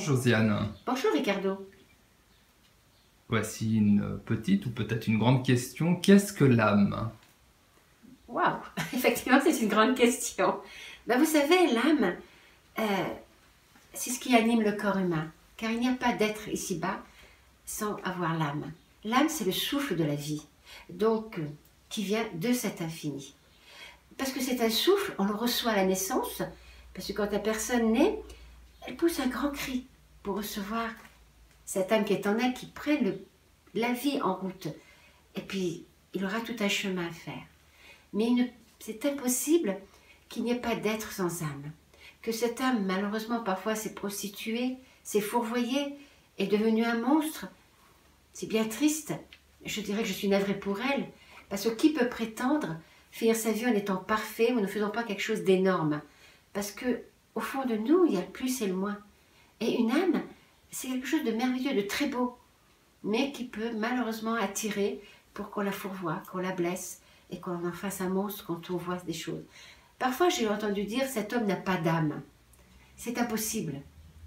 Josiane. Bonjour Ricardo. Voici une petite ou peut-être une grande question. Qu'est-ce que l'âme? Waouh, effectivement c'est une grande question. Ben, vous savez, l'âme, c'est ce qui anime le corps humain. Car il n'y a pas d'être ici-bas sans avoir l'âme. L'âme, c'est le souffle de la vie, donc qui vient de cet infini. Parce que c'est un souffle, on le reçoit à la naissance, parce que quand la personne naît, elle pousse un grand cri pour recevoir cette âme qui est en elle, qui prenne la vie en route. Et puis, il aura tout un chemin à faire. Mais c'est impossible qu'il n'y ait pas d'être sans âme. Que cette âme, malheureusement, parfois s'est prostituée, s'est fourvoyée, est devenue un monstre. C'est bien triste. Je dirais que je suis navrée pour elle. Parce que qui peut prétendre finir sa vie en étant parfait ou ne faisant pas quelque chose d'énorme? Parce que au fond de nous, il y a le plus et le moins. Et une âme, c'est quelque chose de merveilleux, de très beau, mais qui peut malheureusement attirer pour qu'on la fourvoie, qu'on la blesse et qu'on en fasse un monstre quand on voit des choses. Parfois, j'ai entendu dire cet homme n'a pas d'âme. C'est impossible,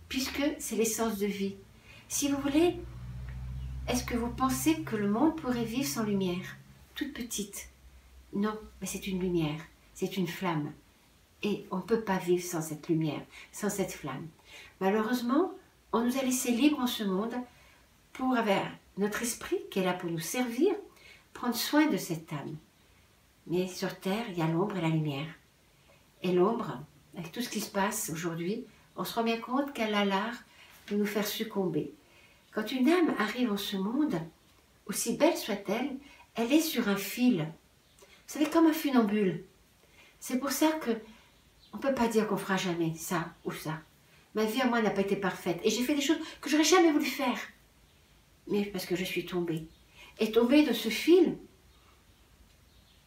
puisque c'est l'essence de vie. Si vous voulez, est-ce que vous pensez que le monde pourrait vivre sans lumière? Toute petite. Non, mais c'est une lumière, c'est une flamme. Et on ne peut pas vivre sans cette lumière, sans cette flamme. Malheureusement, on nous a laissés libres en ce monde pour, avec notre esprit qui est là pour nous servir, prendre soin de cette âme. Mais sur Terre, il y a l'ombre et la lumière. Et l'ombre, avec tout ce qui se passe aujourd'hui, on se rend bien compte qu'elle a l'art de nous faire succomber. Quand une âme arrive en ce monde, aussi belle soit-elle, elle est sur un fil. Vous savez, comme un funambule. C'est pour ça que on ne peut pas dire qu'on fera jamais ça ou ça. Ma vie à moi n'a pas été parfaite. Et j'ai fait des choses que j'aurais jamais voulu faire. Mais parce que je suis tombée. Et tombée de ce fil,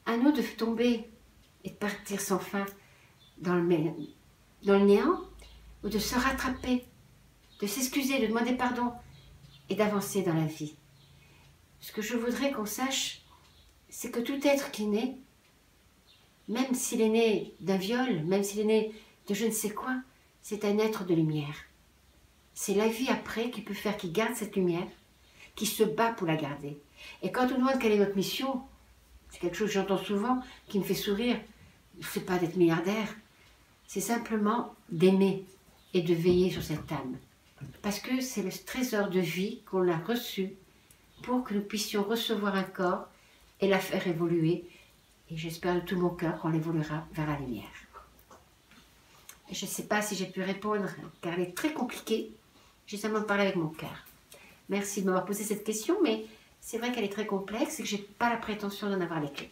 à nous de tomber et de partir sans fin dans le néant, ou de se rattraper, de s'excuser, de demander pardon et d'avancer dans la vie. Ce que je voudrais qu'on sache, c'est que tout être qui naît, même s'il est né d'un viol, même s'il est né de je ne sais quoi, c'est un être de lumière. C'est la vie après qui peut faire qu'il garde cette lumière, qui se bat pour la garder. Et quand on nous demande quelle est notre mission, c'est quelque chose que j'entends souvent, qui me fait sourire. C'est pas d'être milliardaire, c'est simplement d'aimer et de veiller sur cette âme. Parce que c'est le trésor de vie qu'on a reçu pour que nous puissions recevoir un corps et la faire évoluer. Et j'espère de tout mon cœur qu'on l'évoluera vers la lumière. Et je ne sais pas si j'ai pu répondre, car elle est très compliquée. J'ai seulement parlé avec mon cœur. Merci de m'avoir posé cette question, mais c'est vrai qu'elle est très complexe et que je n'ai pas la prétention d'en avoir les clés.